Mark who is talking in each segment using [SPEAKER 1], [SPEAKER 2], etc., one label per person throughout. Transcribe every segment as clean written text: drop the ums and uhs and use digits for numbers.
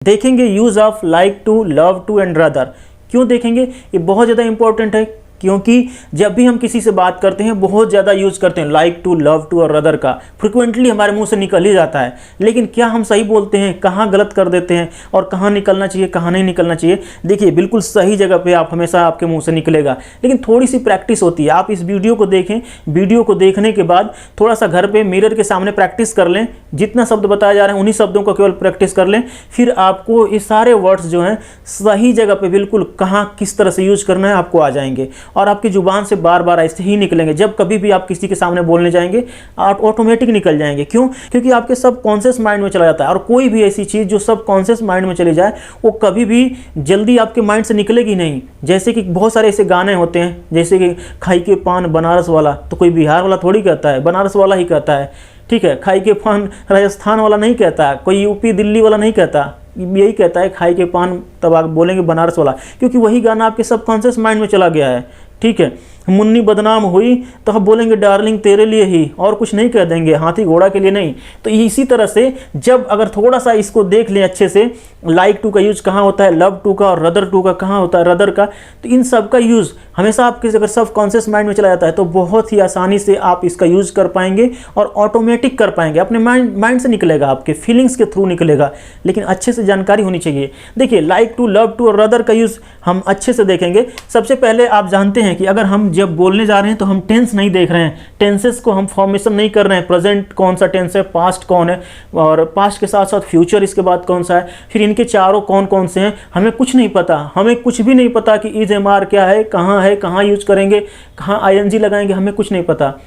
[SPEAKER 1] देखेंगे use of like to, love to and rather. क्यों देखेंगे? ये बहुत ज़्यादा इंपॉर्टेंट है, क्योंकि जब भी हम किसी से बात करते हैं बहुत ज़्यादा यूज करते हैं लाइक टू, लव टू और रदर का। फ्रिक्वेंटली हमारे मुंह से निकल ही जाता है, लेकिन क्या हम सही बोलते हैं, कहाँ गलत कर देते हैं और कहाँ निकलना चाहिए, कहाँ नहीं निकलना चाहिए। देखिए बिल्कुल सही जगह पे आप हमेशा आपके मुंह से निकलेगा, लेकिन थोड़ी सी प्रैक्टिस होती है। आप इस वीडियो को देखें, वीडियो को देखने के बाद थोड़ा सा घर पर मिरर के सामने प्रैक्टिस कर लें। जितना शब्द बताया जा रहे हैं उन्हीं शब्दों को केवल प्रैक्टिस कर लें, फिर आपको ये सारे वर्ड्स जो हैं सही जगह पे बिल्कुल कहाँ किस तरह से यूज करना है आपको आ जाएंगे, और आपकी जुबान से बार बार ऐसे ही निकलेंगे। जब कभी भी आप किसी के सामने बोलने जाएंगे आप ऑटोमेटिक निकल जाएंगे। क्यों? क्योंकि आपके सब कॉन्शियस माइंड में चला जाता है, और कोई भी ऐसी चीज़ जो सब कॉन्शियस माइंड में चली जाए वो कभी भी जल्दी आपके माइंड से निकलेगी नहीं। जैसे कि बहुत सारे ऐसे गाने होते हैं, जैसे कि खाई के पान बनारस वाला, तो कोई बिहार वाला थोड़ी कहता है, बनारस वाला ही कहता है। ठीक है, खाई के पान राजस्थान वाला नहीं कहता, कोई यूपी दिल्ली वाला नहीं कहता, यही कहता है खाई के पान, तब आप बोलेंगे बनारस वाला, क्योंकि वही गाना आपके सबकॉन्शियस माइंड में चला गया है। ठीक है, मुन्नी बदनाम हुई तो आप बोलेंगे डार्लिंग तेरे लिए ही, और कुछ नहीं कह देंगे, हाथी घोड़ा के लिए नहीं। तो इसी तरह से जब अगर थोड़ा सा इसको देख लें अच्छे से, लाइक टू का यूज कहाँ होता है, लव टू का, और रदर टू का कहाँ होता है, रदर का, तो इन सब का यूज़ हमेशा आपके अगर सब कॉन्शियस माइंड में चला जाता है तो बहुत ही आसानी से आप इसका यूज़ कर पाएंगे और ऑटोमेटिक कर पाएंगे। अपने माइंड से निकलेगा, आपके फीलिंग्स के थ्रू निकलेगा, लेकिन अच्छे से जानकारी होनी चाहिए। देखिए लाइक टू, लव टू और रदर का यूज़ हम अच्छे से देखेंगे। सबसे पहले आप जानते हैं कि अगर हम जब बोलने जा रहे हैं तो हम टेंस नहीं देख रहे हैं, टेंसेस को हम फॉर्मेशन नहीं कर रहे हैं, प्रेजेंट कौन सा टेंस है, पास्ट कौन है, और पास्ट के साथ साथ फ्यूचर इसके बाद कौन सा है, फिर इनके चारों कौन कौन से हैं, हमें कुछ नहीं पता। हमें कुछ भी नहीं पता कि इज एम आर क्या है, कहाँ यूज करेंगे, कहाँ आईएनजी लगाएंगे, हमें कुछ नहीं पता।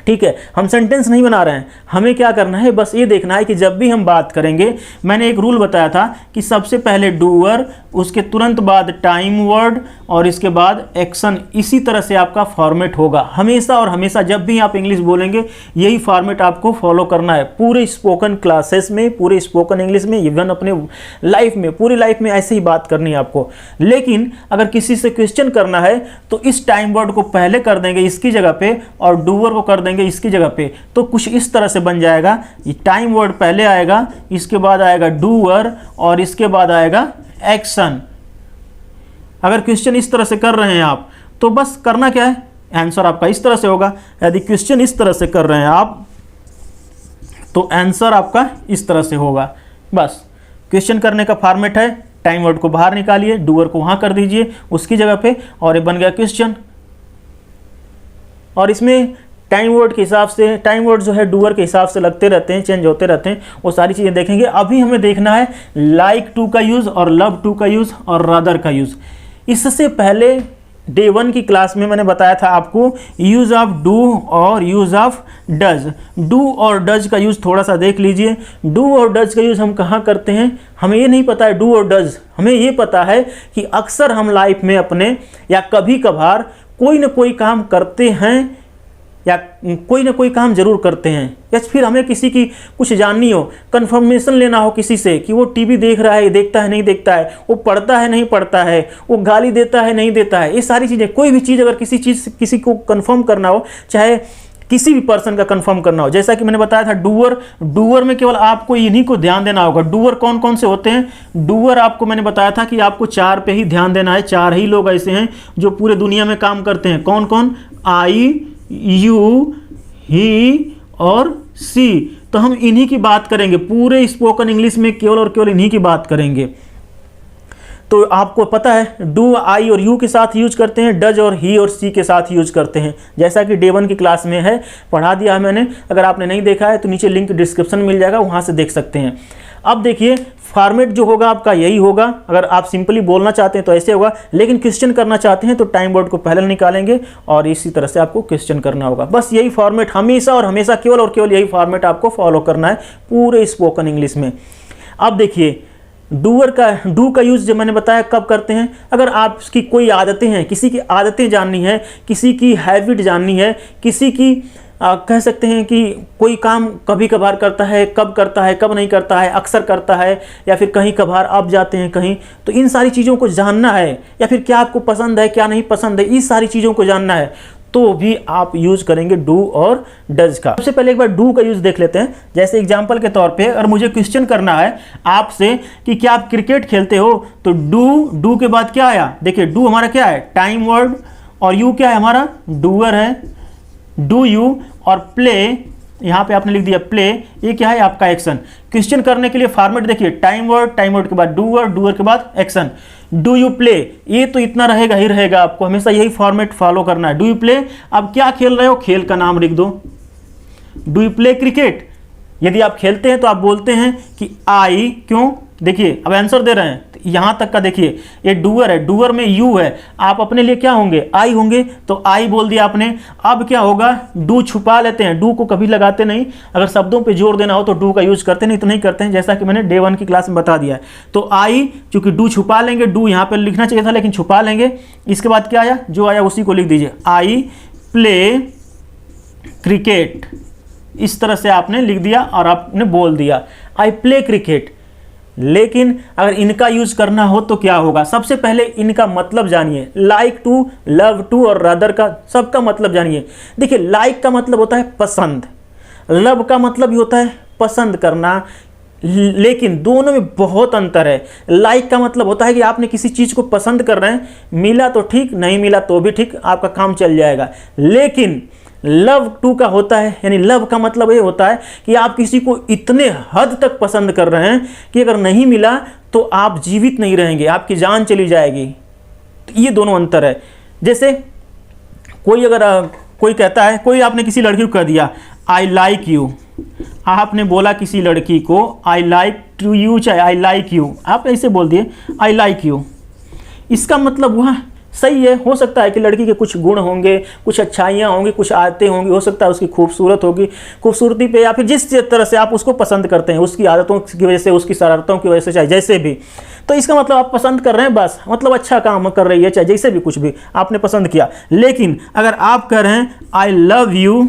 [SPEAKER 1] ठीक है, हम सेंटेंस नहीं बना रहे हैं, हमें क्या करना है, बस ये देखना है कि जब भी हम बात करेंगे, मैंने एक रूल बताया था कि सबसे पहले डूअर, उसके तुरंत बाद टाइम वर्ड और इसके बाद एक्शन। इसी तरह से आपका फॉर्मेट होगा हमेशा और हमेशा। जब भी आप इंग्लिश बोलेंगे यही फॉर्मेट आपको फॉलो करना है पूरे स्पोकन क्लासेस में, पूरे स्पोकन इंग्लिश में, इवन अपने लाइफ में, पूरी लाइफ में ऐसे ही बात करनी है आपको। लेकिन अगर किसी से क्वेश्चन करना है तो इस टाइम वर्ड को पहले कर देंगे इसकी जगह पे, और डूअर को कर देंगे इसकी जगह पे, तो कुछ इस तरह से बन जाएगा। ये टाइम वर्ड पहले आएगा, इसके बाद आएगा डूअर और इसके बाद आएगा एक्शन। अगर क्वेश्चन इस तरह से कर रहे हैं आप तो बस करना क्या है, आंसर आपका इस तरह से होगा। यदि क्वेश्चन इस तरह से कर रहे हैं आप तो आंसर आपका इस तरह से होगा। बस क्वेश्चन करने का फॉर्मेट है, टाइम वर्ड को बाहर निकालिए, डूअर को वहां कर दीजिए उसकी जगह पे, और ये बन गया क्वेश्चन। और इसमें टाइम वर्ड के हिसाब से, टाइम वर्ड जो है डूअर के हिसाब से लगते रहते हैं, चेंज होते रहते हैं, वो सारी चीज़ें देखेंगे। अभी हमें देखना है लाइक टू का यूज़ और लव टू का यूज़ और रादर का यूज़। इससे पहले डे 1 की क्लास में मैंने बताया था आपको यूज़ ऑफ डू और यूज़ ऑफ डज। डू और डज का यूज़ थोड़ा सा देख लीजिए। डू और डज का यूज़ हम कहाँ करते हैं, हमें ये नहीं पता है डू और डज, हमें ये पता है कि अक्सर हम लाइफ में अपने या कभी कभार कोई ना कोई काम करते हैं या कोई ना कोई काम जरूर करते हैं, या फिर हमें किसी की कुछ जाननी हो, कंफर्मेशन लेना हो किसी से कि वो टीवी देख रहा है, देखता है नहीं देखता है, वो पढ़ता है नहीं पढ़ता है, वो गाली देता है नहीं देता है, ये सारी चीज़ें, कोई भी चीज़ अगर किसी को कंफर्म करना हो, चाहे किसी भी पर्सन का कंफर्म करना हो, जैसा कि मैंने बताया था डूअर में केवल आपको इन्हीं को ध्यान देना होगा। डूअर कौन कौन से होते हैं? डूअर आपको मैंने बताया था कि आपको 4 पे ही ध्यान देना है। 4 ही लोग ऐसे हैं जो पूरे दुनिया में काम करते हैं। कौन कौन? आई, यू, ही और सी। तो हम इन्हीं की बात करेंगे पूरे स्पोकन इंग्लिश में, केवल और केवल इन्हीं की बात करेंगे। तो आपको पता है डू आई और यू के साथ यूज करते हैं, डज और ही और सी के साथ यूज करते हैं, जैसा कि डे 1 की क्लास में है, पढ़ा दिया है मैंने। अगर आपने नहीं देखा है तो नीचे लिंक डिस्क्रिप्शन में मिल जाएगा, वहाँ से देख सकते हैं। अब देखिए फॉर्मेट जो होगा आपका यही होगा। अगर आप सिंपली बोलना चाहते हैं तो ऐसे होगा, लेकिन क्वेश्चन करना चाहते हैं तो टाइम वर्ड को पहले निकालेंगे और इसी तरह से आपको क्वेश्चन करना होगा। बस यही फॉर्मेट हमेशा और हमेशा, केवल और केवल यही फॉर्मेट आपको फॉलो करना है पूरे स्पोकन इंग्लिश में। अब देखिए डू का यूज़ जो मैंने बताया कब करते हैं, अगर आपकी कोई आदतें हैं, किसी की आदतें जाननी है, किसी की हैबिट जाननी है, किसी की कह सकते हैं कि कोई काम कभी कभार करता है, कब नहीं करता है, अक्सर करता है, या फिर कहीं कभार आप जाते हैं कहीं, तो इन सारी चीज़ों को जानना है, या फिर क्या आपको पसंद है क्या नहीं पसंद है, इस सारी चीज़ों को जानना है, तो भी आप यूज करेंगे डू और डज का। सबसे पहले एक बार डू का यूज देख लेते हैं। जैसे एग्जांपल के तौर पे अगर मुझे क्वेश्चन करना है आपसे कि क्या आप क्रिकेट खेलते हो, तो डू के बाद क्या आया, देखिए डू हमारा क्या है, टाइम वर्ड, और यू क्या है हमारा, डूअर है, डू यू, और प्ले यहाँ पे आपने लिख दिया प्ले, ये क्या है आपका एक्शन। क्वेश्चन करने के लिए फॉर्मेट देखिए, टाइम वर्ड के बाद डूअर के बाद एक्शन। डू यू प्ले, ये तो इतना रहेगा ही रहेगा, आपको हमेशा यही फॉर्मेट फॉलो करना है। डू यू प्ले, अब क्या खेल रहे हो, खेल का नाम लिख दो। डू यू प्ले क्रिकेट, यदि आप खेलते हैं तो आप बोलते हैं कि आई, क्यों, देखिए अब आंसर दे रहे हैं तो यहाँ तक का देखिए, ये डूअर है, डूअर में यू है, आप अपने लिए क्या होंगे, आई होंगे, तो आई बोल दिया आपने। अब क्या होगा, डू छुपा लेते हैं, डू को कभी लगाते नहीं, अगर शब्दों पे जोर देना हो तो डू का यूज करते नहीं तो नहीं करते हैं, जैसा कि मैंने डे 1 की क्लास में बता दिया है। तो आई, चूंकि डू छुपा लेंगे, डू यहाँ पर लिखना चाहिए था लेकिन छुपा लेंगे। इसके बाद क्या आया, जो आया उसी को लिख दीजिए, आई प्ले क्रिकेट, इस तरह से आपने लिख दिया और आपने बोल दिया आई प्ले क्रिकेट। लेकिन अगर इनका यूज करना हो तो क्या होगा, सबसे पहले इनका मतलब जानिए, लाइक टू, लव टू और रदर का सबका मतलब जानिए। देखिए लाइक का मतलब होता है पसंद, लव का मतलब भी होता है पसंद करना, लेकिन दोनों में बहुत अंतर है। लाइक का मतलब होता है कि आपने किसी चीज़ को पसंद कर रहे हैं, मिला तो ठीक, नहीं मिला तो भी ठीक, आपका काम चल जाएगा। लेकिन लव टू का होता है, यानी लव का मतलब ये होता है कि आप किसी को इतने हद तक पसंद कर रहे हैं कि अगर नहीं मिला तो आप जीवित नहीं रहेंगे, आपकी जान चली जाएगी। तो ये दोनों अंतर है। जैसे कोई अगर कोई कहता है, कोई आपने किसी लड़की को कह दिया आई लाइक यू, आपने बोला किसी लड़की को आई लाइक टू यू, चाहे आई लाइक यू, आप ऐसे बोल दिए आई लाइक यू, इसका मतलब हुआ सही है, हो सकता है कि लड़की के कुछ गुण होंगे, कुछ अच्छाइयाँ होंगी, कुछ आदतें होंगी, हो सकता है उसकी खूबसूरत होगी, खूबसूरती पे या फिर जिस तरह से आप उसको पसंद करते हैं, उसकी आदतों की वजह से, उसकी शरारतों की वजह से, चाहे जैसे भी, तो इसका मतलब आप पसंद कर रहे हैं, बस मतलब अच्छा काम कर रही है, चाहे जैसे भी कुछ भी आपने पसंद किया। लेकिन अगर आप कह रहे हैं आई लव यू,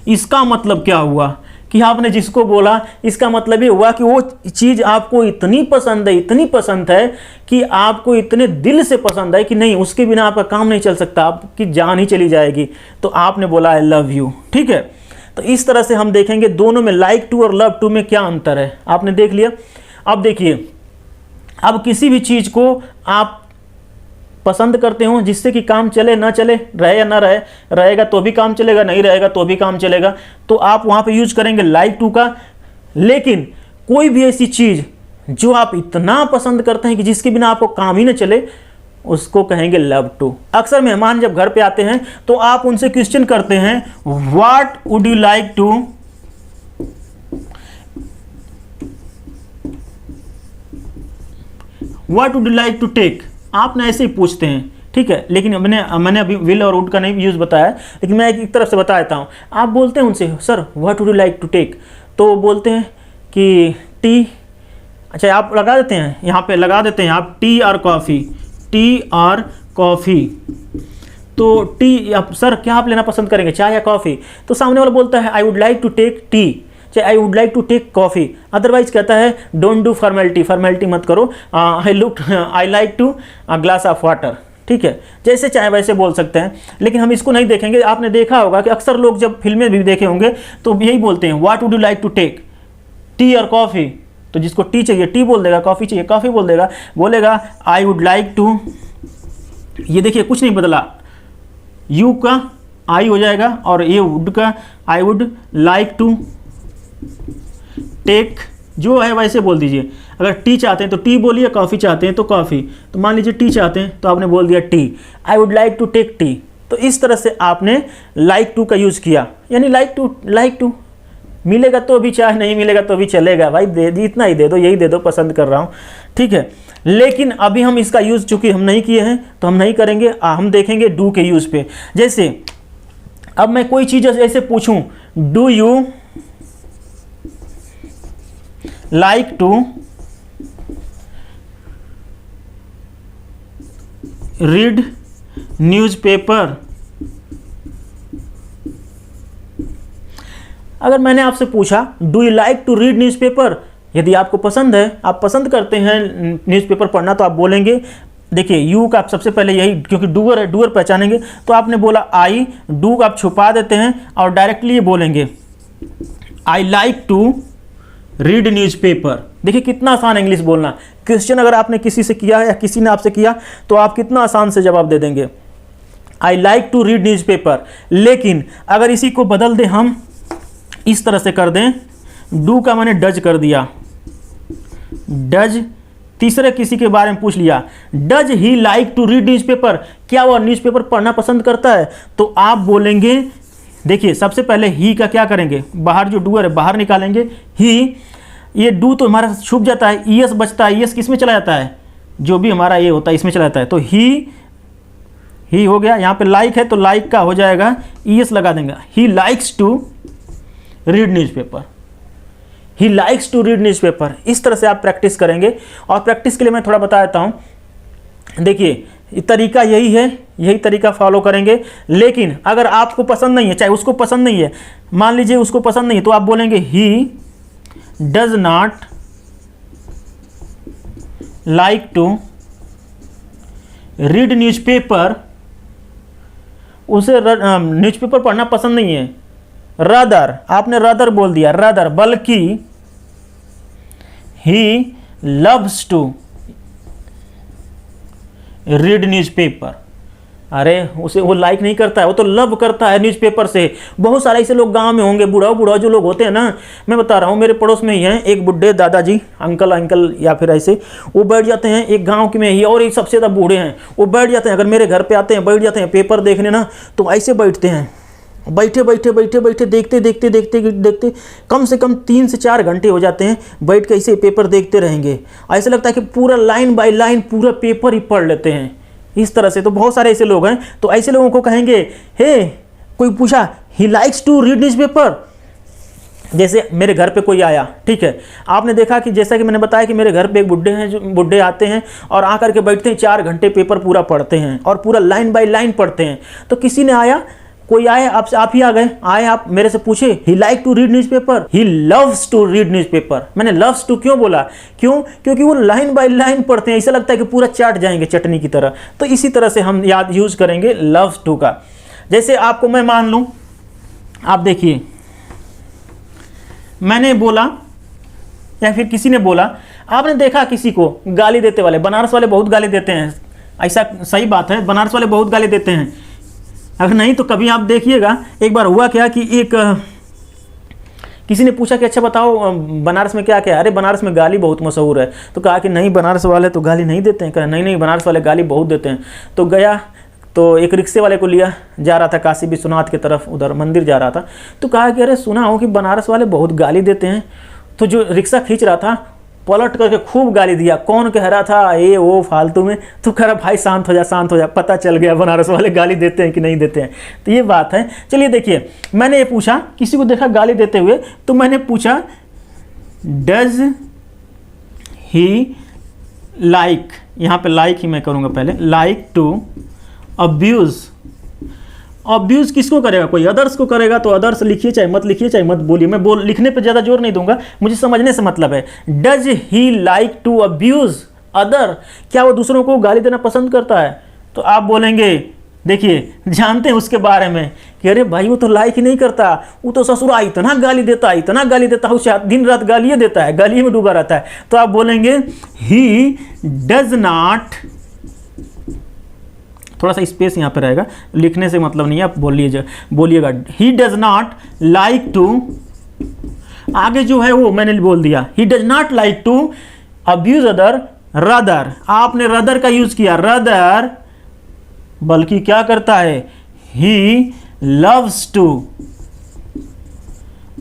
[SPEAKER 1] इसका मतलब क्या हुआ कि आपने जिसको बोला, इसका मतलब ये हुआ कि वो चीज़ आपको इतनी पसंद है, इतनी पसंद है कि आपको इतने दिल से पसंद है कि नहीं, उसके बिना आपका काम नहीं चल सकता, आपकी जान ही चली जाएगी, तो आपने बोला आई लव यू। ठीक है, तो इस तरह से हम देखेंगे दोनों में लाइक टू और लव टू में क्या अंतर है, आपने देख लिया। अब देखिए, अब किसी भी चीज़ को आप पसंद करते हो जिससे कि काम चले ना चले, रहे या ना रहे, रहेगा तो भी काम चलेगा, नहीं रहेगा तो भी काम चलेगा, तो आप वहाँ पे यूज करेंगे लाइक टू का। लेकिन कोई भी ऐसी चीज़ जो आप इतना पसंद करते हैं कि जिसके बिना आपको काम ही ना चले, उसको कहेंगे लव टू। अक्सर मेहमान जब घर पे आते हैं तो आप उनसे क्वेश्चन करते हैं what would you like to, what would you like to take, आपने ऐसे ही पूछते हैं। ठीक है, लेकिन मैंने अभी विल और वुड का नहीं यूज़ बताया, लेकिन मैं एक तरफ से बता देता हूँ। आप बोलते हैं उनसे sir what would you like to take, तो बोलते हैं कि टी, अच्छा आप लगा देते हैं, यहाँ पे लगा देते हैं आप टी और कॉफ़ी, टी और कॉफ़ी, तो टी आप सर क्या आप लेना पसंद करेंगे, चाय या कॉफ़ी, तो सामने वाला बोलता है I would like to take tea, चाहे I would like to take coffee, otherwise कहता है डोंट डू फॉर्मेलिटी, फॉर्मेलिटी मत करो, I like to glass of water. ठीक है, जैसे चाहे वैसे बोल सकते हैं, लेकिन हम इसको नहीं देखेंगे। आपने देखा होगा कि अक्सर लोग जब फिल्में भी देखे होंगे तो यही बोलते हैं what would you like to take, tea और कॉफ़ी, तो जिसको टी चाहिए टी बोल देगा, कॉफ़ी चाहिए कॉफ़ी बोल देगा, बोलेगा आई वुड लाइक टू, ये देखिए कुछ नहीं बदला, यू का आई हो जाएगा और ये वुड का I would like to take, जो है वैसे बोल दीजिए। अगर टी चाहते हैं तो टी बोलिए, कॉफ़ी चाहते हैं तो कॉफ़ी, तो मान लीजिए टी चाहते हैं तो आपने बोल दिया tea, I would like to take tea. तो इस तरह से आपने लाइक टू का यूज़ किया, यानी लाइक टू मिलेगा तो भी, चाहे नहीं मिलेगा तो भी चलेगा, भाई दे इतना ही दे दो, यही दे दो, पसंद कर रहा हूँ। ठीक है, लेकिन अभी हम इसका यूज़ चूँकि हम नहीं किए हैं तो हम नहीं करेंगे, हम देखेंगे डू के यूज़ पे। जैसे अब मैं कोई चीज़ ऐसे पूछूं, do you like to read newspaper, अगर मैंने आपसे पूछा do you like to read newspaper, यदि आपको पसंद है, आप पसंद करते हैं न्यूज़पेपर पढ़ना, तो आप बोलेंगे देखिए यू का आप सबसे पहले यही, क्योंकि डूअर है, डूअर पहचानेंगे, तो आपने बोला आई, डू का आप छुपा देते हैं और डायरेक्टली ये बोलेंगे I like to read newspaper. देखिए कितना आसान इंग्लिश बोलना। क्वेश्चन अगर आपने किसी से किया है या किसी ने आपसे किया तो आप कितना आसान से जवाब दे देंगे, I like to read newspaper. लेकिन अगर इसी को बदल दें हम, इस तरह से कर दें, डू का मैंने डज कर दिया, डज, तीसरे किसी के बारे में पूछ लिया, does he like to read newspaper, क्या वह न्यूज़पेपर पढ़ना पसंद करता है? तो आप बोलेंगे, देखिए सबसे पहले ही का क्या करेंगे, बाहर जो डूअर है बाहर निकालेंगे, ही, ये डू तो हमारा छुप जाता है, ईएस बचता है, ईएस किस में चला जाता है, जो भी हमारा ये होता है इसमें चला जाता है, तो ही हो गया। यहाँ पे लाइक है तो लाइक का हो जाएगा, ईएस लगा देंगे, he likes to read newspaper, he likes to read newspaper. इस तरह से आप प्रैक्टिस करेंगे। और प्रैक्टिस के लिए मैं थोड़ा बता देता हूँ, देखिए तरीका यही है, यही तरीका फॉलो करेंगे। लेकिन अगर आपको पसंद नहीं है, चाहे उसको पसंद नहीं है, मान लीजिए उसको पसंद नहीं है, तो आप बोलेंगे he does not like to read newspaper, उसे न्यूज़पेपर पढ़ना पसंद नहीं है। रादर, आपने रादर बोल दिया, रादर, बल्कि he loves to read newspaper. अरे उसे वो लाइक नहीं करता है, वो तो लव करता है न्यूज़पेपर से। बहुत सारे ऐसे लोग गांव में होंगे, बूढ़ा जो लोग होते हैं ना, मैं बता रहा हूँ, मेरे पड़ोस में ही हैं एक बुढ़े दादाजी, अंकल या फिर ऐसे, वो बैठ जाते हैं एक गांव में ही, और एक सबसे ज़्यादा बूढ़े हैं, वो बैठ जाते हैं, अगर मेरे घर पे आते हैं बैठ जाते हैं पेपर देखने ना, तो ऐसे बैठते हैं, बैठे देखते कम से कम 3 से 4 घंटे हो जाते हैं, बैठ के ऐसे पेपर देखते रहेंगे। ऐसा लगता है कि पूरा लाइन बाय लाइन पूरा पेपर ही पढ़ लेते हैं इस तरह से। तो बहुत सारे ऐसे लोग हैं, तो ऐसे लोगों को कहेंगे, हे, कोई पूछा he likes to read newspaper. जैसे मेरे घर पे कोई आया, ठीक है, आपने देखा कि जैसा कि मैंने बताया कि मेरे घर पे एक बुढ़े हैं, जो बुढ़े आते हैं और आकर के बैठते हैं, 4 घंटे पेपर पूरा पढ़ते हैं और पूरा लाइन बाय लाइन पढ़ते हैं। तो किसी ने आया, कोई आए आपसे, आप ही आ गए, आए आप मेरे से पूछे he like to read newspaper, he loves to read newspaper. मैंने लव्स टू क्यों बोला, क्योंकि वो लाइन बाय लाइन पढ़ते हैं, ऐसा लगता है कि पूरा चाट जाएंगे चटनी की तरह। तो इसी तरह से हम यूज करेंगे लव्स टू का। जैसे आपको मैं मान लूं, आप देखिए मैंने बोला या फिर किसी ने बोला, आपने देखा किसी को गाली देते वाले, बनारस वाले बहुत गाली देते हैं, ऐसा सही बात है, बनारस वाले बहुत गाली देते हैं। अगर नहीं तो कभी आप देखिएगा, एक बार हुआ क्या कि किसी ने पूछा कि अच्छा बताओ बनारस में क्या क्या है, अरे बनारस में गाली बहुत मशहूर है। तो कहा कि नहीं बनारस वाले तो गाली नहीं देते हैं। कहा नहीं बनारस वाले गाली बहुत देते हैं। तो गया तो एक रिक्शे वाले को लिया, जा रहा था काशी विश्वनाथ की तरफ, उधर मंदिर जा रहा था। तो कहा कि अरे सुना हो कि बनारस वाले बहुत गाली देते हैं। तो जो रिक्शा खींच रहा था पलट करके खूब गाली दिया, कौन कह रहा था ये वो फालतू में। तो कह रहा भाई शांत हो जा, पता चल गया बनारस वाले गाली देते हैं कि नहीं देते हैं। तो ये बात है। चलिए देखिए, मैंने ये पूछा, किसी को देखा गाली देते हुए, तो मैंने पूछा डज ही लाइक, यहाँ पे लाइक ही मैं करूँगा पहले, लाइक टू अब्यूज़ किसको करेगा, कोई अदर्स को करेगा। तो अदर्स लिखिए चाहे मत बोलिए, मैं लिखने पे ज़्यादा जोर नहीं दूंगा, मुझे समझने से मतलब है। Does he like to abuse other, क्या वो दूसरों को गाली देना पसंद करता है? तो आप बोलेंगे, देखिए जानते हैं उसके बारे में कि अरे भाई वो तो लाइक ही नहीं करता, वो तो ससुरा इतना गाली देता है, उसे दिन रात गालियाँ देता है, गाली में डूबा रहता है। तो आप बोलेंगे ही डज नॉट, थोड़ा सा स्पेस यहाँ पे रहेगा, लिखने से मतलब नहीं है, आप बोलिएगा he does not like to, आगे जो है वो मैंने बोल दिया, he does not like to abuse other, rather, आपने रदर का यूज किया, रदर बल्कि क्या करता है, he loves to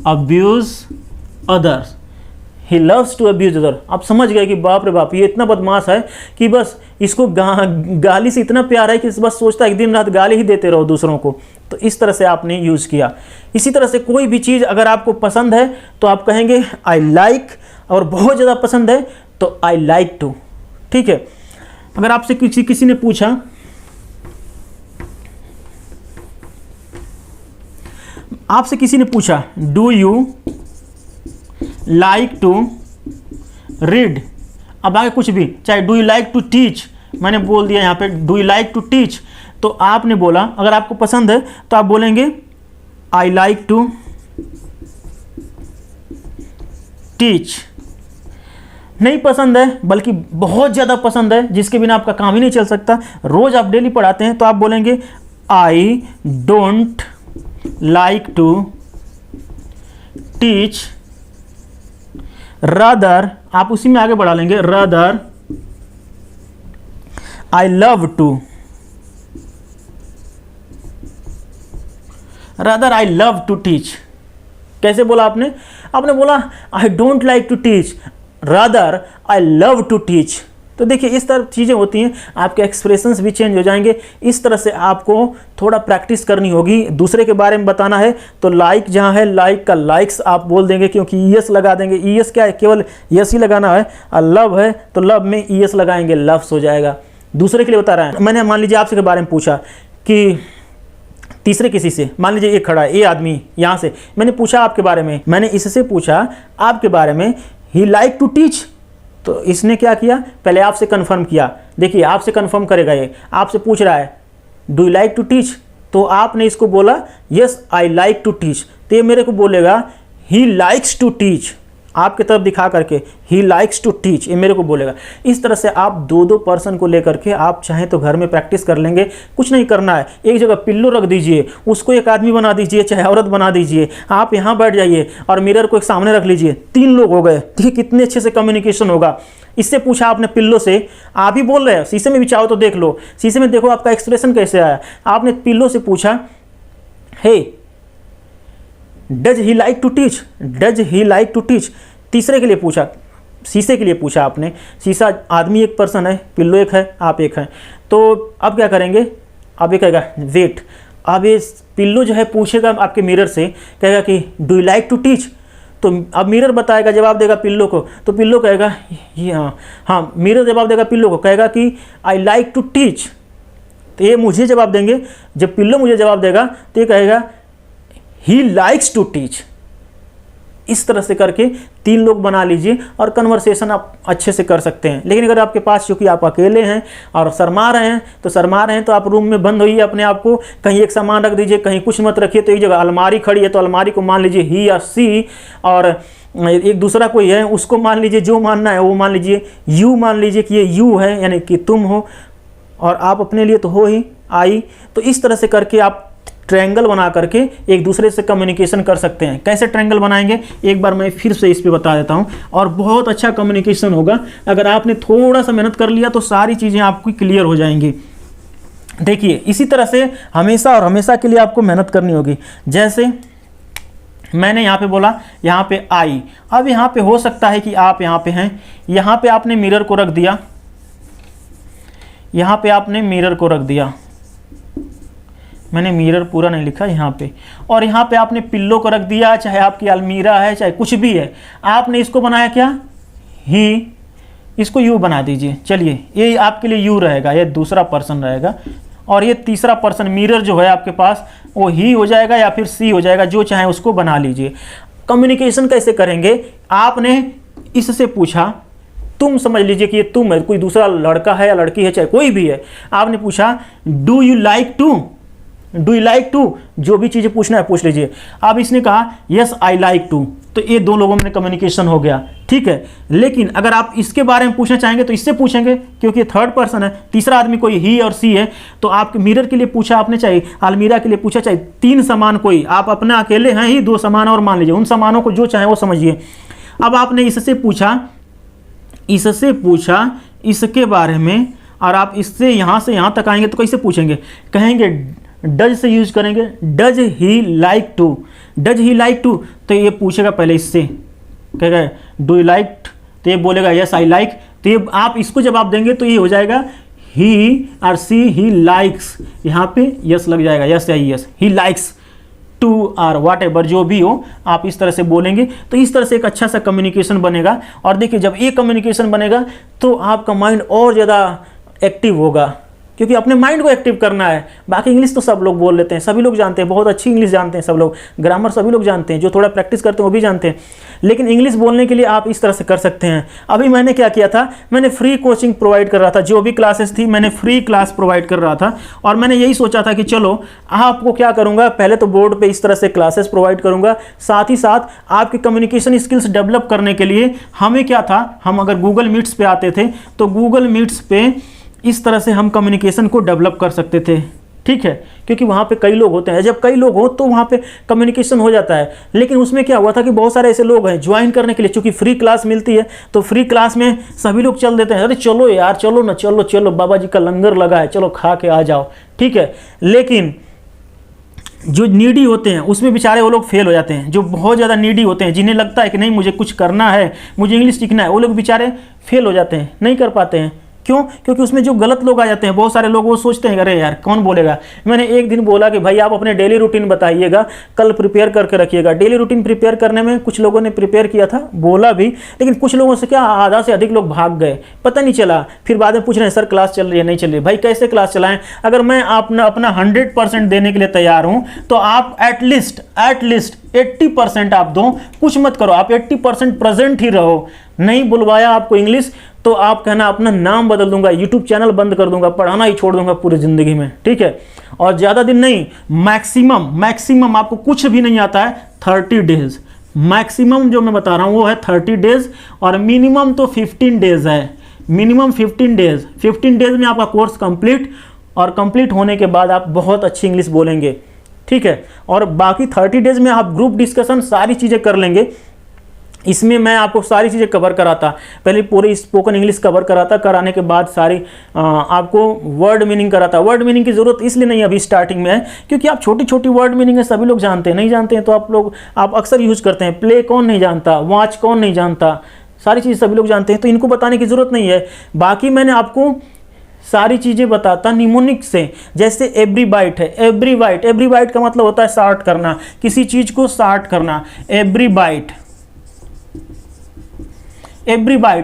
[SPEAKER 1] abuse others, he loves to abuse other. आप समझ गए कि बाप रे बाप ये इतना बदमाश है कि बस इसको गाली से इतना प्यार है कि बस सोचता है कि दिन रात गाली ही देते रहो दूसरों को। तो इस तरह से आपने यूज़ किया। इसी तरह से कोई भी चीज़ अगर आपको पसंद है तो आप कहेंगे आई लाइक, और बहुत ज़्यादा पसंद है तो आई लाइक टू। ठीक है, अगर आपसे किसी ने पूछा, आपसे किसी ने पूछा do you like to read, अब आगे कुछ भी, चाहे do you like to teach, मैंने बोल दिया यहाँ पे do you like to teach, तो आपने बोला, अगर आपको पसंद है तो आप बोलेंगे आई लाइक टू टीच। नहीं पसंद है बल्कि बहुत ज़्यादा पसंद है, जिसके बिना आपका काम ही नहीं चल सकता, रोज़ आप डेली पढ़ाते हैं, तो आप बोलेंगे I don't like to teach, rather, आप उसी में आगे बढ़ा लेंगे, rather I love to, rather I love to teach. कैसे बोला आपने? आपने बोला I don't like to teach, rather I love to teach. तो देखिए इस तरह चीज़ें होती हैं, आपके एक्सप्रेशंस भी चेंज हो जाएंगे। इस तरह से आपको थोड़ा प्रैक्टिस करनी होगी। दूसरे के बारे में बताना है तो लाइक जहाँ है, लाइक का लाइक्स आप बोल देंगे, क्योंकि ईएस लगा देंगे। ईएस क्या है? केवल यस ही लगाना है। और लव है तो लव में ईएस लगाएंगे, लव्स हो जाएगा। दूसरे के लिए बता रहा है। मैंने मान लीजिए आपसे के बारे में पूछा कि तीसरे किसी से, मान लीजिए एक खड़ा है, ये आदमी यहाँ से, मैंने पूछा आपके बारे में, मैंने इससे पूछा आपके बारे में, ही लाइक टू टीच, तो इसने क्या किया? पहले आपसे कंफर्म किया। देखिए आपसे कंफर्म करेगा, ये आपसे पूछ रहा है do you like to teach, तो आपने इसको बोला yes I like to teach, तो ये मेरे को बोलेगा ही लाइक्स टू टीच, आपके तरफ दिखा करके ही लाइक्स टू टीच, ये मेरे को बोलेगा। इस तरह से आप दो दो पर्सन को लेकर के आप चाहें तो घर में प्रैक्टिस कर लेंगे। कुछ नहीं करना है, एक जगह पिल्लो रख दीजिए, उसको एक आदमी बना दीजिए, चाहे औरत बना दीजिए, आप यहाँ बैठ जाइए और मिरर को एक सामने रख लीजिए। 3 लोग हो गए, देखिए कितने अच्छे से कम्युनिकेशन होगा। इससे पूछा आपने पिल्लो से, आप ही बोल रहे हैं, शीशे में भी चाहो तो देख लो, शीशे में देखो आपका एक्सप्रेशन कैसे आया। आपने पिल्लो से पूछा hey does he like to teach, does he like to teach. तीसरे के लिए पूछा, शीशे के लिए पूछा आपने। शीशा आदमी एक पर्सन है, पिल्लो एक है, आप एक हैं, तो अब क्या करेंगे? अब ये कहेगा वेट, अब ये पिल्लो जो है पूछेगा आपके मिरर से, कहेगा कि do you like to teach, तो अब मिरर बताएगा, जवाब देगा पिल्लो को, तो पिल्लो कहेगा ये हाँ, मिरर जवाब देगा पिल्लो को, कहेगा कि आई लाइक टू टीच, तो ये मुझे जवाब देंगे। जब पिल्लो मुझे जवाब देगा तो ये कहेगा ही लाइक्स टू टीच। इस तरह से करके 3 लोग बना लीजिए और कन्वर्सेशन आप अच्छे से कर सकते हैं। लेकिन अगर आपके पास, चूँकि आप अकेले हैं और शर्मा रहे हैं तो आप रूम में बंद होइए, अपने आप को कहीं एक सामान रख दीजिए, कहीं कुछ मत रखिए। तो एक जगह अलमारी खड़ी है तो अलमारी को मान लीजिए ही या सी, और एक दूसरा कोई है उसको मान लीजिए, जो मानना है वो मान लीजिए, यू मान लीजिए कि ये यू है, यानी कि तुम हो, और आप अपने लिए तो हो ही आई। तो इस तरह से करके आप ट्रायंगल बना करके एक दूसरे से कम्युनिकेशन कर सकते हैं। कैसे ट्रायंगल बनाएंगे एक बार मैं फिर से इस पे बता देता हूं, और बहुत अच्छा कम्युनिकेशन होगा। अगर आपने थोड़ा सा मेहनत कर लिया तो सारी चीज़ें आपकी क्लियर हो जाएंगी। देखिए इसी तरह से हमेशा और हमेशा के लिए आपको मेहनत करनी होगी। जैसे मैंने यहाँ पे बोला, यहाँ पे आई, अब यहाँ पे हो सकता है कि आप यहाँ पे हैं, यहाँ पे आपने मिरर को रख दिया, यहाँ पे आपने मिरर को रख दिया, मैंने मिरर पूरा नहीं लिखा यहाँ पे, और यहाँ पे आपने पिल्लो को रख दिया, चाहे आपकी अलमीरा है चाहे कुछ भी है, आपने इसको बनाया क्या? ही, इसको यू बना दीजिए। चलिए ये आपके लिए यू रहेगा, ये दूसरा पर्सन रहेगा, और ये तीसरा पर्सन मिरर जो है आपके पास वो ही हो जाएगा या फिर सी हो जाएगा, जो चाहे उसको बना लीजिए। कम्युनिकेशन कैसे करेंगे? आपने इससे पूछा, तुम समझ लीजिए कि ये तुम है, कोई दूसरा लड़का है या लड़की है, चाहे कोई भी है, आपने पूछा do you like to, do you like to, जो भी चीज़ें पूछना है पूछ लीजिए। अब इसने कहा यस आई लाइक टू, तो ये 2 लोगों में कम्युनिकेशन हो गया, ठीक है। लेकिन अगर आप इसके बारे में पूछना चाहेंगे तो इससे पूछेंगे, क्योंकि थर्ड पर्सन है, तीसरा आदमी कोई ही और सी है, तो आप मिरर के लिए पूछा आपने, चाहे अलमीरा के लिए पूछा, चाहे 3 सामान कोई, आप अपना अकेले हैं ही, 2 सामान और मान लीजिए, उन सामानों को जो चाहे वो समझिए। अब आपने इससे पूछा इसके बारे में, और आप इससे यहाँ से यहाँ तक आएंगे तो कैसे पूछेंगे? कहेंगे डज से यूज करेंगे, does he like to, does he like to, तो ये पूछेगा पहले इससे, कहेगा डू यू लाइक, तो ये बोलेगा यस आई लाइक, तो ये आप इसको जवाब देंगे तो ये हो जाएगा ही और सी, ही लाइक्स, यहाँ पे यस लग जाएगा, यस या यस, ही लाइक्स टू और वाट एवर जो भी हो, आप इस तरह से बोलेंगे तो इस तरह से एक अच्छा सा कम्युनिकेशन बनेगा। और देखिए जब ये कम्युनिकेशन बनेगा तो आपका माइंड और ज़्यादा एक्टिव होगा, क्योंकि अपने माइंड को एक्टिव करना है। बाकी इंग्लिश तो सब लोग बोल लेते हैं, सभी लोग जानते हैं, बहुत अच्छी इंग्लिश जानते हैं सब लोग, ग्रामर सभी लोग जानते हैं, जो थोड़ा प्रैक्टिस करते हैं वो भी जानते हैं। लेकिन इंग्लिश बोलने के लिए आप इस तरह से कर सकते हैं। अभी मैंने क्या किया था, मैंने फ्री कोचिंग प्रोवाइड कर रहा था, जो भी क्लासेस थी मैंने फ्री क्लास प्रोवाइड कर रहा था। और मैंने यही सोचा था कि चलो आपको क्या करूँगा, पहले तो बोर्ड पर इस तरह से क्लासेस प्रोवाइड करूँगा, साथ ही साथ आपकी कम्युनिकेशन स्किल्स डेवलप करने के लिए हमें क्या था, हम अगर गूगल मीट्स पे आते थे तो गूगल मीट्स पे इस तरह से हम कम्युनिकेशन को डेवलप कर सकते थे, ठीक है, क्योंकि वहाँ पे कई लोग होते हैं, जब कई लोग हो तो वहाँ पे कम्युनिकेशन हो जाता है। लेकिन उसमें क्या हुआ था कि बहुत सारे ऐसे लोग हैं ज्वाइन करने के लिए, चूंकि फ्री क्लास मिलती है तो फ्री क्लास में सभी लोग चल देते हैं, अरे चलो यार चलो ना, चलो चलो बाबा जी का लंगर लगा है, चलो खा के आ जाओ, ठीक है। लेकिन जो नीडी होते हैं उसमें बेचारे वो लोग फेल हो जाते हैं, जो बहुत ज़्यादा नीडी होते हैं, जिन्हें लगता है कि नहीं मुझे कुछ करना है, मुझे इंग्लिश सीखना है, वो लोग बेचारे फेल हो जाते हैं, नहीं कर पाते हैं। क्यों? क्योंकि उसमें जो गलत लोग आ जाते हैं, बहुत सारे लोग वो सोचते हैं अरे यार कौन बोलेगा। मैंने एक दिन बोला कि भाई आप अपने डेली रूटीन बताइएगा, कल प्रिपेयर करके रखिएगा। डेली रूटीन प्रिपेयर करने में कुछ लोगों ने प्रिपेयर किया था, बोला भी, लेकिन कुछ लोगों से क्या आधा से अधिक लोग भाग गए, पता नहीं चला। फिर बाद में पूछ रहे हैं सर क्लास चल रही है, नहीं चल रही। भाई कैसे क्लास चलाएं? अगर मैं अपना 100% देने के लिए तैयार हूँ तो आप एटलीस्ट 80% आप दो, कुछ मत करो, आप 80% प्रेजेंट ही रहो। नहीं बुलवाया आपको इंग्लिश तो आप कहना अपना नाम बदल दूंगा, यूट्यूब चैनल बंद कर दूंगा, पढ़ाना ही छोड़ दूंगा पूरी ज़िंदगी में, ठीक है। और ज़्यादा दिन नहीं, मैक्सिमम आपको कुछ भी नहीं आता है 30 डेज, मैक्सिमम जो मैं बता रहा हूँ वो है 30 डेज, और मिनिमम तो 15 डेज है, मिनिमम 15 डेज। 15 डेज में आपका कोर्स कंप्लीट, और कंप्लीट होने के बाद आप बहुत अच्छी इंग्लिश बोलेंगे, ठीक है। और बाकी 30 डेज में आप ग्रुप डिस्कशन सारी चीज़ें कर लेंगे। इसमें मैं आपको सारी चीज़ें कवर कराता, पहले पूरी स्पोकन इंग्लिश कवर कराता, कराने के बाद सारी आपको वर्ड मीनिंग कराता। वर्ड मीनिंग की ज़रूरत इसलिए नहीं अभी स्टार्टिंग में है क्योंकि आप छोटी छोटी वर्ड मीनिंग है सभी लोग जानते हैं, नहीं जानते हैं तो आप अक्सर यूज़ करते हैं। प्ले कौन नहीं जानता, वॉच कौन नहीं जानता, सारी चीज़ सभी लोग जानते हैं, तो इनको बताने की ज़रूरत नहीं है। बाकी मैंने आपको सारी चीज़ें बताता निमोनिक से, जैसे एवरी बाइट है, एवरी बाइट का मतलब होता है शार्ट करना, किसी चीज़ को शार्ट करना। एवरी बाइट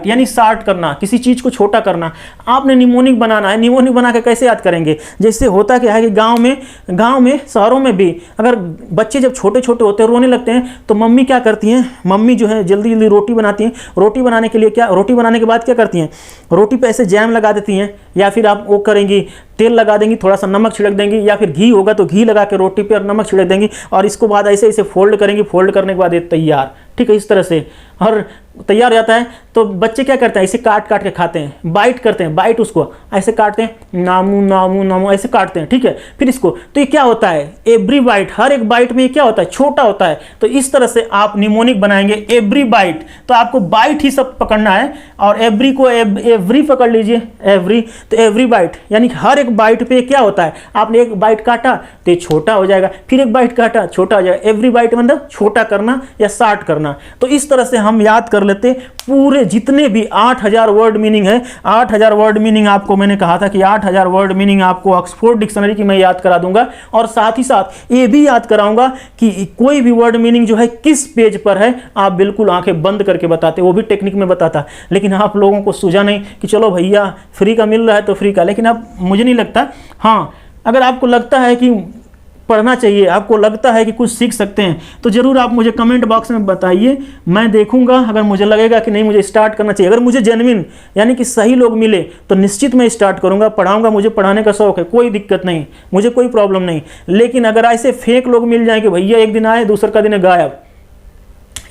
[SPEAKER 1] यानी शार्ट करना, किसी चीज़ को छोटा करना। आपने निमोनिक बनाना है, निमोनिक बना के कैसे याद करेंगे? जैसे होता क्या है कि गांव में शहरों में भी अगर बच्चे जब छोटे छोटे होते हैं रोने लगते हैं तो मम्मी क्या करती हैं, मम्मी जो है जल्दी जल्दी रोटी बनाती हैं। रोटी बनाने के लिए क्या, रोटी बनाने के बाद क्या करती हैं, रोटी पे ऐसे जैम लगा देती हैं, या फिर आप वो करेंगी तेल लगा देंगी, थोड़ा सा नमक छिड़क देंगी, या फिर घी होगा तो घी लगा के रोटी पे और नमक छिड़क देंगी, और इसको बाद ऐसे ऐसे फोल्ड करेंगी, फोल्ड करने के बाद ये तैयार, ठीक है, इस तरह से। और तैयार हो जाता है तो बच्चे क्या करते हैं, इसे काट काट के खाते हैं, बाइट करते हैं, बाइट उसको ऐसे काटते हैं, नामू ऐसे काटते हैं, ठीक है। फिर इसको, तो ये क्या होता है, एवरी बाइट, हर एक बाइट में ये क्या होता है, छोटा होता है। तो इस तरह से आप निमोनिक बनाएंगे एवरी बाइट, तो आपको बाइट ही सब पकड़ना है, और एवरी को एवरी पकड़ लीजिए, एवरी, तो एवरी बाइट यानी हर एक बाइट पे क्या होता है, आपने एक बाइट काटा तो ये छोटा हो जाएगा, फिर एक बाइट काटा छोटा हो जाएगा। एवरी बाइट मतलब छोटा करना या शार्ट करना। तो इस तरह से हम याद कर लेते पूरे जितने भी 8000 वर्ड मीनिंग है। 8000 वर्ड मीनिंग आपको मैंने कहा था कि 8000 वर्ड मीनिंग आपको ऑक्सफोर्ड डिक्शनरी की मैं याद करा दूंगा, और साथ ही साथ ये भी याद कराऊंगा कि कोई भी वर्ड मीनिंग जो है किस पेज पर है, आप बिल्कुल आंखें बंद करके बताते, वो भी टेक्निक में बताता। लेकिन आप लोगों को सूझा नहीं कि चलो भैया फ्री का मिल रहा है तो फ्री का, लेकिन अब मुझे नहीं लगता, हाँ अगर आपको लगता है कि पढ़ना चाहिए, आपको लगता है कि कुछ सीख सकते हैं, तो ज़रूर आप मुझे कमेंट बॉक्स में बताइए, मैं देखूंगा। अगर मुझे लगेगा कि नहीं मुझे स्टार्ट करना चाहिए, अगर मुझे जेन्युइन यानी कि सही लोग मिले तो निश्चित मैं स्टार्ट करूंगा, पढ़ाऊंगा, मुझे पढ़ाने का शौक है, कोई दिक्कत नहीं, मुझे कोई प्रॉब्लम नहीं। लेकिन अगर ऐसे फेक लोग मिल जाएं कि भैया एक दिन आए दूसरे का दिन गायब,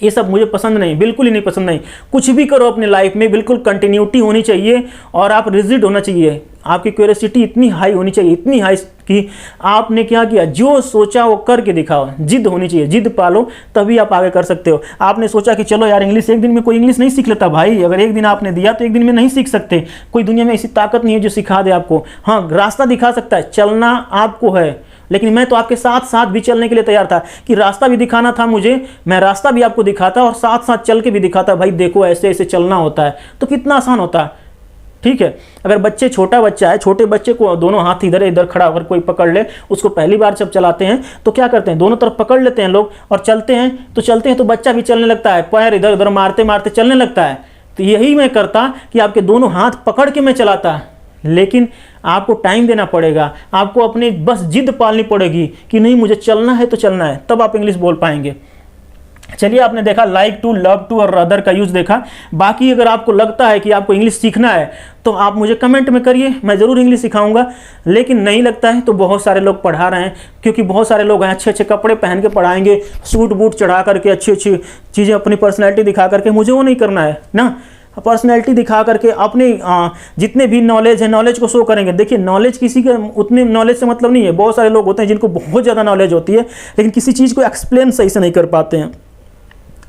[SPEAKER 1] ये सब मुझे पसंद नहीं, बिल्कुल ही नहीं पसंद नहीं। कुछ भी करो अपनी लाइफ में बिल्कुल कंटिन्यूटी होनी चाहिए, और आप रिजिड होना चाहिए, आपकी क्यूरियोसिटी इतनी हाई होनी चाहिए, इतनी हाई कि आपने क्या किया, जो सोचा वो करके दिखाओ, जिद होनी चाहिए, जिद पालो तभी आप आगे कर सकते हो। आपने सोचा कि चलो यार इंग्लिश, एक दिन में कोई इंग्लिश नहीं सीख लेता भाई, अगर एक दिन आपने दिया तो एक दिन में नहीं सीख सकते, कोई दुनिया में ऐसी ताकत नहीं है जो सिखा दे आपको। हाँ रास्ता दिखा सकता है, चलना आपको है, लेकिन मैं तो आपके साथ साथ भी चलने के लिए तैयार था कि रास्ता भी दिखाना था मुझे, मैं रास्ता भी आपको दिखाता और साथ साथ चल के भी दिखाता, भाई देखो ऐसे ऐसे चलना होता है, तो कितना आसान होता है, ठीक है। अगर छोटा बच्चा है, छोटे बच्चे को दोनों हाथ इधर इधर खड़ा अगर कोई पकड़ ले, उसको पहली बार जब चलाते हैं तो क्या करते हैं, दोनों तरफ पकड़ लेते हैं लोग और चलते हैं तो बच्चा भी चलने लगता है, पैर इधर उधर मारते मारते चलने लगता है। तो यही मैं करता कि आपके दोनों हाथ पकड़ के मैं चलाता, लेकिन आपको टाइम देना पड़ेगा, आपको अपनी बस जिद पालनी पड़ेगी कि नहीं मुझे चलना है तो चलना है, तब आप इंग्लिश बोल पाएंगे। चलिए, आपने देखा लाइक टू, लव टू और रदर का यूज़ देखा। बाकी अगर आपको लगता है कि आपको इंग्लिश सीखना है तो आप मुझे कमेंट में करिए, मैं ज़रूर इंग्लिश सिखाऊंगा। लेकिन नहीं लगता है तो बहुत सारे लोग पढ़ा रहे हैं, क्योंकि बहुत सारे लोग हैं अच्छे अच्छे कपड़े पहन के पढ़ाएंगे, सूट बूट चढ़ा करके अच्छी अच्छी चीज़ें अपनी पर्सनैलिटी दिखा करके। मुझे वो नहीं करना है ना, पर्सनैलिटी दिखा करके अपने जितने भी नॉलेज है नॉलेज को शो करेंगे। देखिए, नॉलेज किसी के उतने नॉलेज से मतलब नहीं है। बहुत सारे लोग होते हैं जिनको बहुत ज़्यादा नॉलेज होती है लेकिन किसी चीज़ को एक्सप्लेन सही से नहीं कर पाते हैं।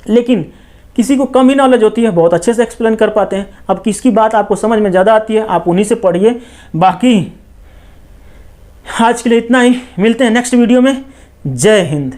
[SPEAKER 1] लेकिन किसी को कम ही नॉलेज होती है, बहुत अच्छे से एक्सप्लेन कर पाते हैं। अब किसकी बात आपको समझ में ज़्यादा आती है, आप उन्हीं से पढ़िए। बाकी आज के लिए इतना ही, मिलते हैं नेक्स्ट वीडियो में। जय हिंद।